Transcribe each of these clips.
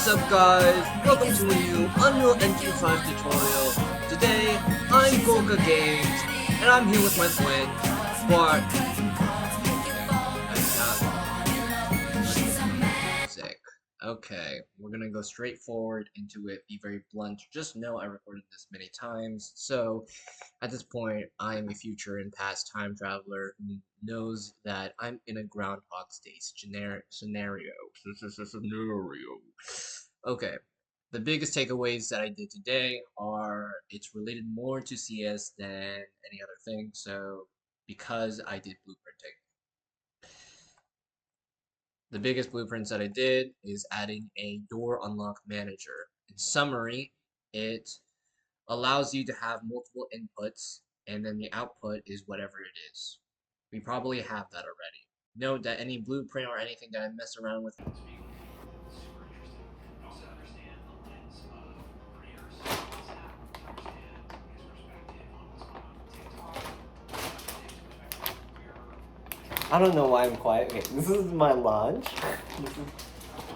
What's up guys, welcome to a new Unreal Engine 5 tutorial. Today, I'm Golka Games, and I'm here with my friend, Bart. Sick. Okay, we're gonna go straight forward into it, be very blunt. Just know I recorded this many times, so at this point, I am a future and past time traveler who knows that I'm in a Groundhog Day scenario. Okay, the biggest takeaways that I did today are it's related more to CS than any other thing, so because I did blueprinting. The biggest blueprints that I did is adding a door unlock manager. In summary, it allows you to have multiple inputs, and then the output is whatever it is. We probably have that already. Note that any blueprint or anything that I mess around with. I don't know why I'm quiet. Okay, this is my lunch.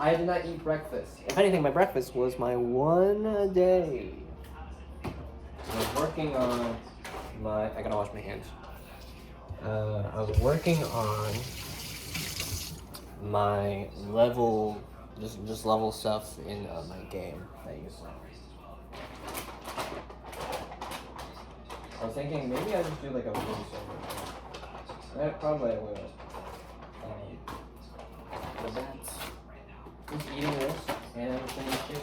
I did not eat breakfast. If anything, my breakfast was my one a day. I was working on my. I gotta wash my hands. I was working on my level, just level stuff in my game that you saw. I was thinking maybe I just do like a voiceover. Probably I will. But that's just eating this and playing chicken.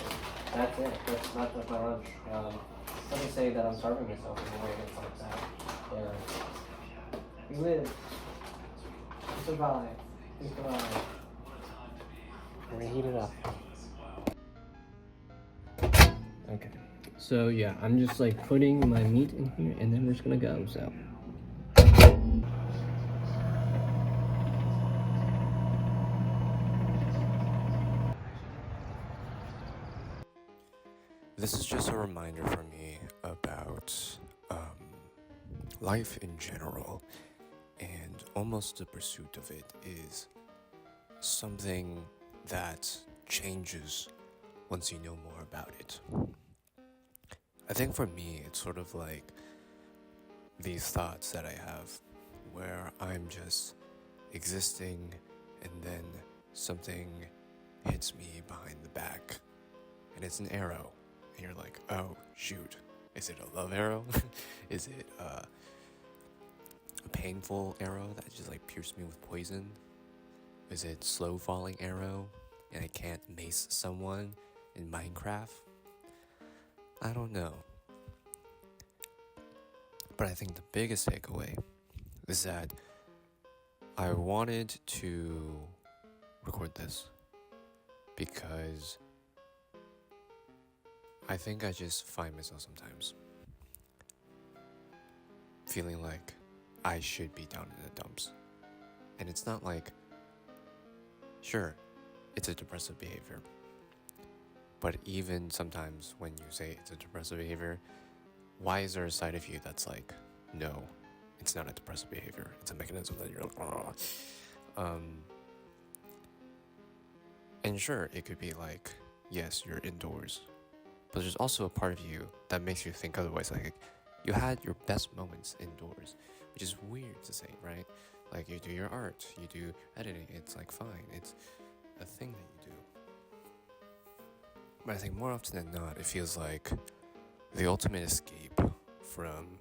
That's it. That's my lunch. Let me say that I'm starving myself in a way that's like that. Yeah. We live. We survive. We thrive. We're gonna heat it up. Okay. So yeah, I'm just like putting my meat in here and then we're just gonna go, so. This is just a reminder for me about life in general, and almost the pursuit of it is something that changes once you know more about it. I think for me, it's sort of like these thoughts that I have where I'm just existing and then something hits me behind the back and it's an arrow. And you're like, oh, shoot. Is it a love arrow? Is it a painful arrow that just like pierced me with poison? Is it slow falling arrow and I can't mace someone in Minecraft? I don't know. But I think the biggest takeaway is that I wanted to record this because I think I just find myself sometimes feeling like I should be down in the dumps. And it's not like, sure, it's a depressive behavior. But even sometimes when you say it's a depressive behavior, why is there a side of you that's like, no, it's not a depressive behavior. It's a mechanism that you're like, oh. And sure, it could be like, yes, you're indoors. But there's also a part of you that makes you think otherwise. Like, you had your best moments indoors, which is weird to say, right? Like, you do your art, you do editing, it's like fine, it's a thing that you do. But I think more often than not, it feels like the ultimate escape from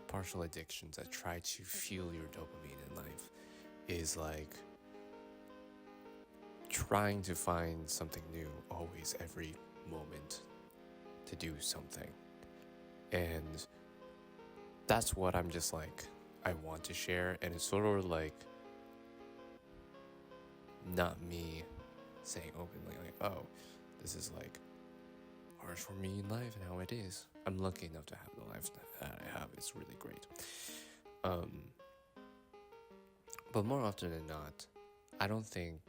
partial addictions that try to fuel your dopamine in life is like trying to find something new always, every moment, to do something. And that's what I'm just like, I want to share. And it's sort of like not me saying openly like, oh, this is like harsh for me in life and how it is. I'm lucky enough to have the life that I have. It's really great. But more often than not, I don't think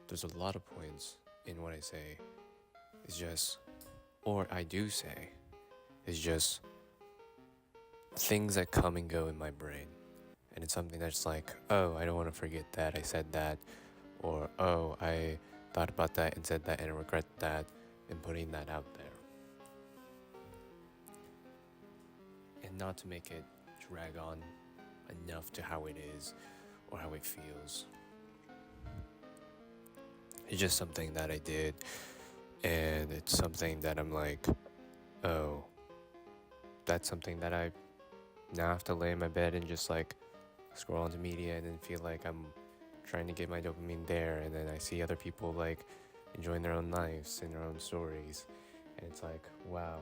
there's a lot of points in what I say. It's just, or I do say, is just things that come and go in my brain. And it's something that's like, oh, I don't want to forget that I said that. Or, oh, I thought about that and said that and regret that and putting that out there. And not to make it drag on enough to how it is or how it feels. It's just something that I did, and it's something that I'm like, oh, that's something that I now have to lay in my bed and just like scroll onto media and then feel like I'm trying to get my dopamine there, and then I see other people like enjoying their own lives and their own stories, and it's like, wow,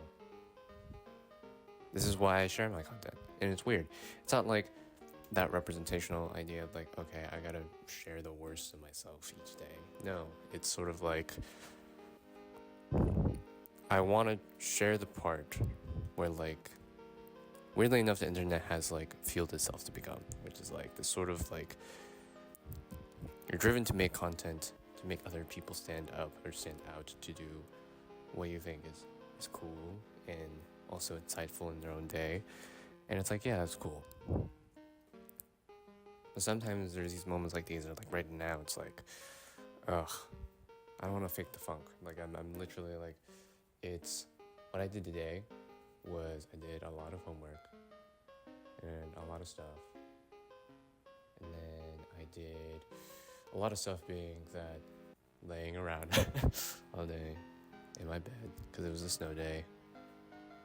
this is why I share my content. And it's weird. It's not like that representational idea of like, okay, I gotta share the worst of myself each day. No, it's sort of like I want to share the part where like weirdly enough the internet has like fueled itself to become, which is like this sort of like you're driven to make content to make other people stand up or stand out to do what you think is cool and also insightful in their own day. And it's like, yeah, that's cool. But sometimes there's these moments like these, or like right now, it's like, ugh, I don't want to fake the funk. Like I'm literally like, it's what I did today was I did a lot of homework and a lot of stuff, and then I did a lot of stuff being that laying around all day in my bed because it was a snow day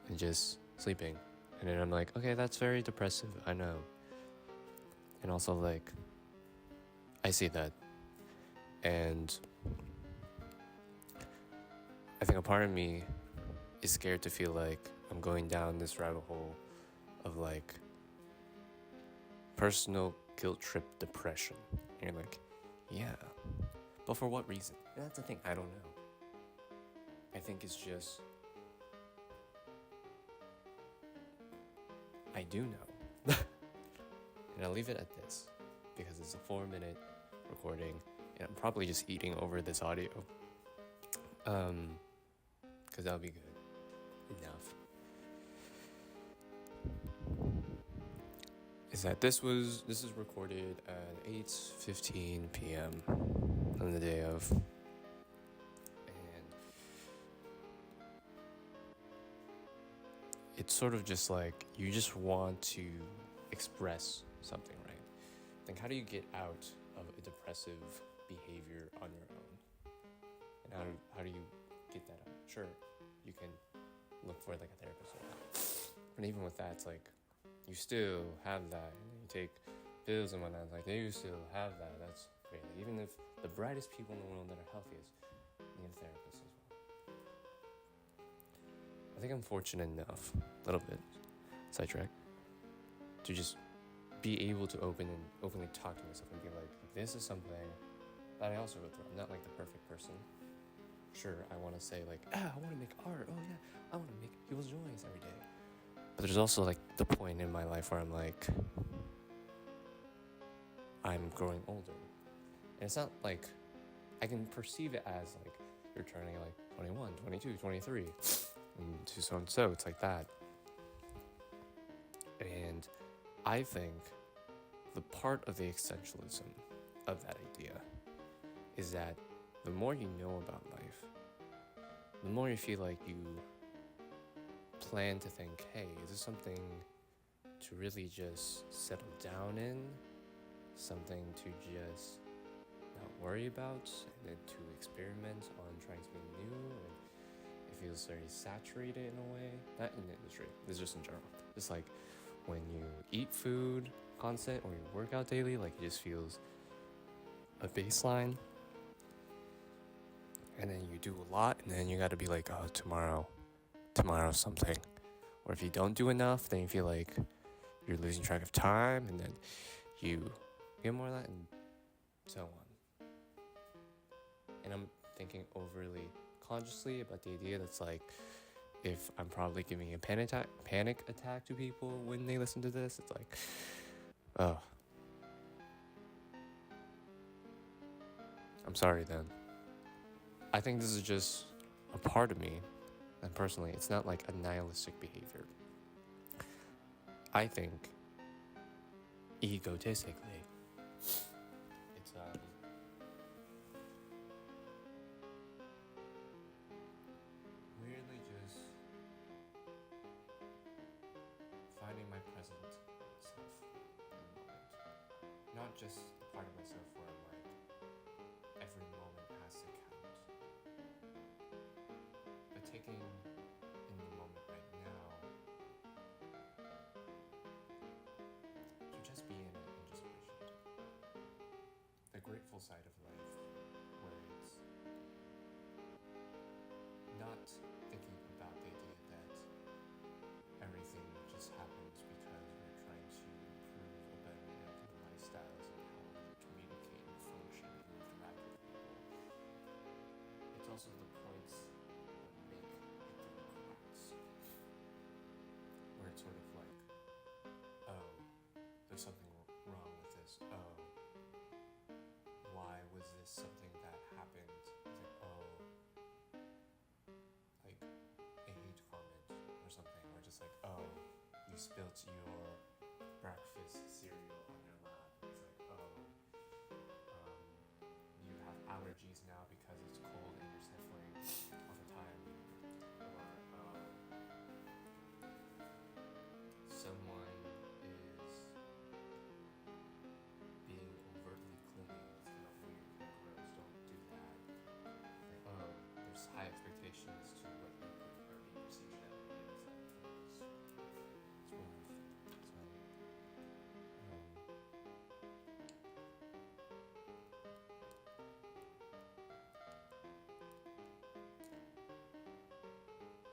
and just sleeping. And then I'm like, okay, that's very depressive, I know. And also like, I see that. And I think a part of me is scared to feel like I'm going down this rabbit hole of like personal guilt trip depression. And you're like, yeah, but for what reason? And that's the thing, I don't know. I think it's just, I do know. And I'll leave it at this because it's a 4-minute recording and I'm probably just eating over this audio. Because that'll be good enough. Is that this is recorded at 8:15 p.m. on the day of, and it's sort of just like you just want to express something, right? Like, how do you get out of a depressive behavior on your own? And how do you get that out? Sure, you can look for like a therapist or that. But even with that, it's like you still have that, and you take pills and whatnot. Like you still have that. That's great. Like, even if the brightest people in the world that are healthiest need a therapist as well. I think I'm fortunate enough, a little bit, sidetrack, to just be able to openly talk to myself and be like, this is something that I also go through. I'm not like the perfect person. Sure, I want to say like, I want to make art. Oh yeah, I want to make people's joys every day. But there's also like the point in my life where I'm like, I'm growing older. And it's not like, I can perceive it as like, you're turning like 21, 22, 23, and so and so, it's like that. And I think the part of the essentialism of that idea is that the more you know about life, the more you feel like you plan to think, hey, is this something to really just settle down in? Something to just not worry about, and then to experiment on trying something new, and it feels very saturated in a way. Not in the industry, it's just in general. It's like when you eat food constant or you work out daily, like it just feels a baseline. And then you do a lot, and then you gotta be like, oh, tomorrow something. Or if you don't do enough, then you feel like you're losing track of time, and then you get more of that, and so on. And I'm thinking overly consciously about the idea that's like, if I'm probably giving a panic attack to people when they listen to this, it's like, oh, I'm sorry then. I think this is just a part of me, and personally, it's not like a nihilistic behavior. I think, egotistically, it's just the part of myself where I'm like, every moment has to count. But taking in the moment right now, to just be in it and just appreciate it. The grateful side of life, where it's not thinking about the idea that everything just happens because we're trying to improve a better lifestyles and how we communicate and function and interact with people. It's also the points that make it through the cracks, where it's sort of like, oh, there's something wrong with this. Oh, why was this something that happened? It's like, oh, like a hate comment or something, or just like, oh, you spilt your breakfast cereal on your lap. It's like, oh, you have allergies now because it's cold and you're sniffling all the time. Or someone is being overtly clingy. It's kind of weird, kind of gross. Don't do that. Like, oh, there's high expectations to what you are being perceived as. It's one of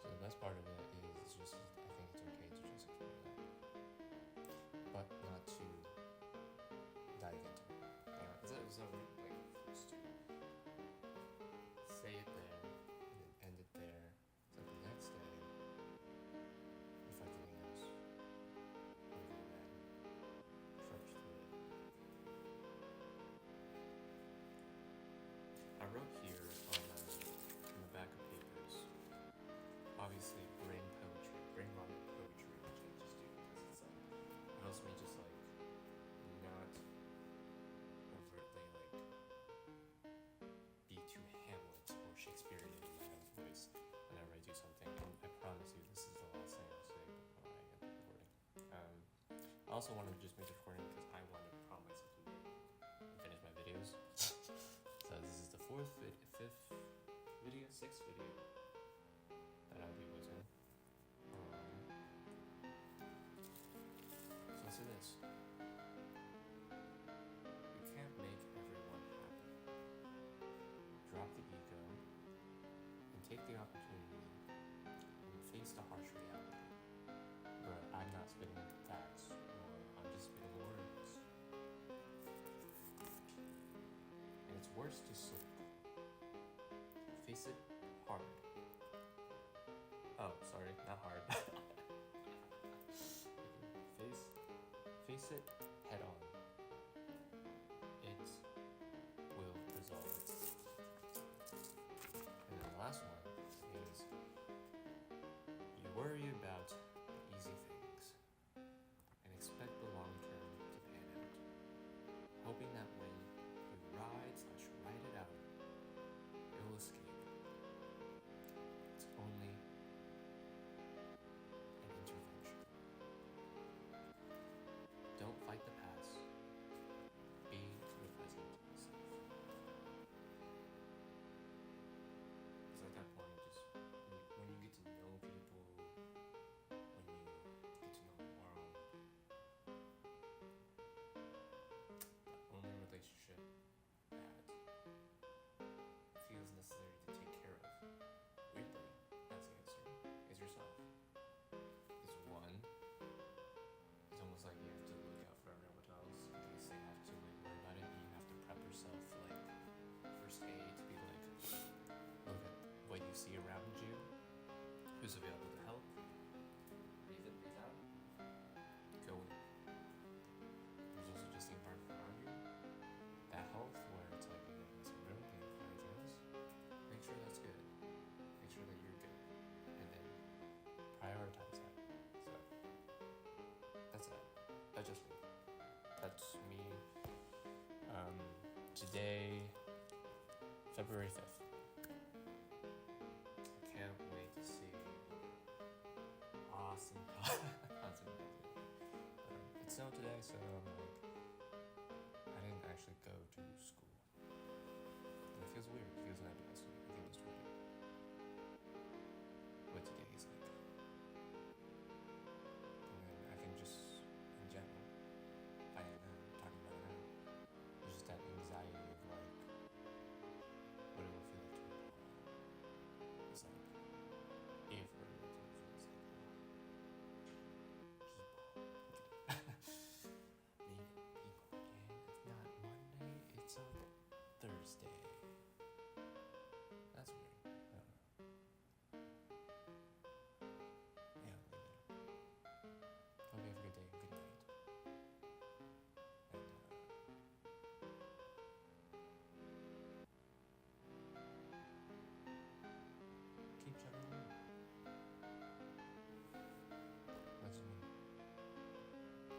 so the best part of it is just, I think it's okay to just explore that, but not to dive into it. It's not really like forced to say it there and then end it there. So the next day, you find something else, or you go to bed, trudge through it. I wrote here on the back of papers, obviously brain rotted poetry, which I just do because it's like, it helps me just like not overtly like be too Hamlet or Shakespearean in my own voice whenever I do something. And I promise you, this is the last thing I'll say before I get the recording. I also wanted to just make the recording because I wanted to promise to finish my videos. So this is the sixth video that I'll be posting. So let's do this. You can't make everyone happy. Drop the ego and take the opportunity and face the harsh reality. But I'm not spitting facts, or I'm just spitting words. And it's worse to sulk. Face it hard. Oh, sorry, not hard. Face it head on. It will resolve itself. And then the last one is, you worry about the easy things and expect the long term to pan out, hoping that when you ride it out, it will escape. It's only an intervention. Don't fight the past. Be your present self. It's at that point, just when you get to know people, when you get to know the world, the only relationship that feels necessary to take care of, weirdly, that's the answer, is yourself. Is one, it's almost like you have to look out for everyone else because they have to like worry about it, and you have to prep yourself like first aid to be like, look at what you see around you, who's available to help, breathe in, breathe out, go in. There's also just the environment around you, that health where it's like you get some room and everything else. Make sure that's good. Make sure that you're good, and then prioritize that. So that's that. That's just me. That's me. Today, February 5th. Can't wait to see awesome content. It snowed today, so I'm like, I actually go to school.